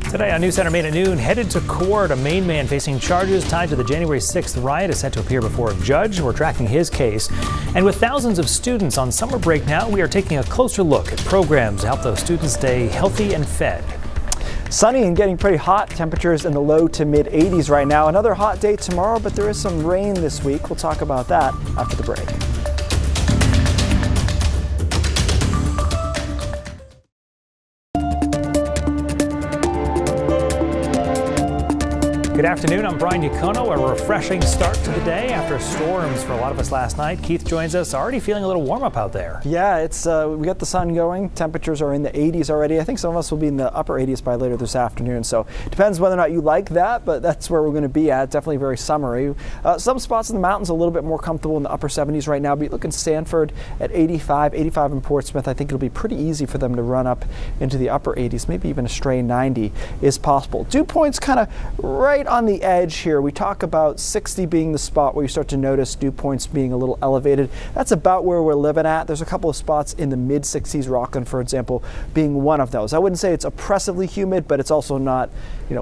Today on News Center Maine at noon, headed to court. A Maine man facing charges tied to the January 6th riot is set to appear before a judge. We're tracking his case. And with thousands of students on summer break now, we are taking a closer look at programs to help those students stay healthy and fed. Sunny and getting pretty hot. Temperatures in the low to mid 80s right now. Another hot day tomorrow, but there is some rain this week. We'll talk about that after the break. Good afternoon, I'm Brian Yocono. A refreshing start to the day after storms for a lot of us last night. Keith joins us, already feeling a little warm up out there. Yeah, it's we got the sun going. Temperatures are in the 80s already. I think some of us will be in the upper 80s by later this afternoon. So depends whether or not you like that, but that's where we're going to be at. Definitely very summery. Some spots in the mountains a little bit more comfortable in the upper 70s right now. But look in Sanford at 85 in Portsmouth. I think it'll be pretty easy for them to run up into the upper 80s. Maybe even a stray 90 is possible. Dew points kind of right on the edge here. We talk about 60 being the spot where you start to notice dew points being a little elevated. That's about where we're living at. There's a couple of spots in the mid 60s, Rockland, for example, being one of those. I wouldn't say it's oppressively humid, but it's also not,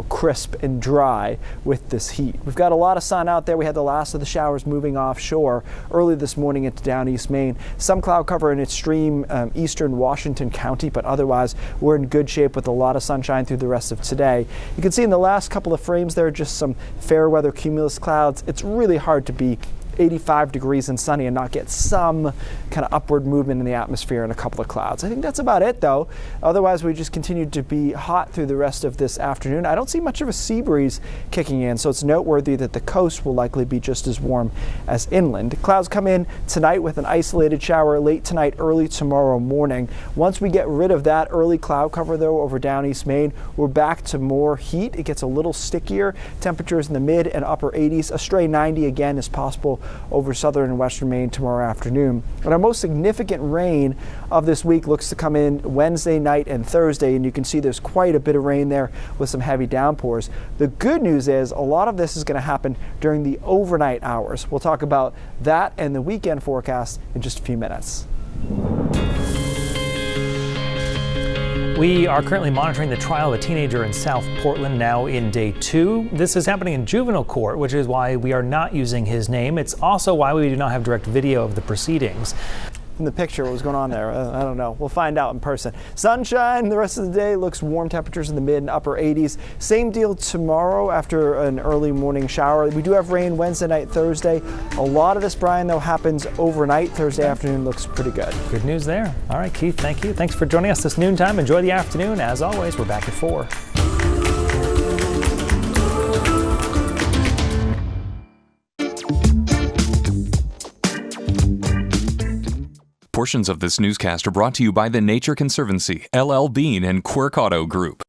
crisp and dry with this heat. We've got a lot of sun out there. We had the last of the showers moving offshore early this morning into down East Maine. Some cloud cover in extreme eastern Washington County, but otherwise we're in good shape with a lot of sunshine through the rest of today. You can see in the last couple of frames there just some fair weather cumulus clouds. It's really hard to be 85 degrees and sunny and not get some kind of upward movement in the atmosphere and a couple of clouds. I think that's about it though. Otherwise we just continue to be hot through the rest of this afternoon. I don't see much of a sea breeze kicking in, so it's noteworthy that the coast will likely be just as warm as inland. Clouds come in tonight with an isolated shower late tonight, early tomorrow morning. Once we get rid of that early cloud cover though over down East Maine, we're back to more heat. It gets a little stickier. Temperatures in the mid and upper 80s. A stray 90 again is possible over southern and western Maine tomorrow afternoon. But our most significant rain of this week looks to come in Wednesday night and Thursday, and you can see there's quite a bit of rain there with some heavy downpours. The good news is a lot of this is going to happen during the overnight hours. We'll talk about that and the weekend forecast in just a few minutes. We are currently monitoring the trial of a teenager in South Portland, now in day 2. This is happening in juvenile court, which is why we are not using his name. It's also why we do not have direct video of the proceedings. In the picture, what was going on there? I don't know. We'll find out in person. Sunshine the rest of the day. Looks warm. Temperatures in the mid and upper 80s. Same deal tomorrow after an early morning shower. We do have rain Wednesday night, Thursday. A lot of this, Brian, though, happens overnight. Thursday afternoon looks pretty good. Good news there. All right, Keith, thank you. Thanks for joining us this noontime. Enjoy the afternoon. As always, we're back at 4. Portions of this newscast are brought to you by the Nature Conservancy, LL Bean, and Quirk Auto Group.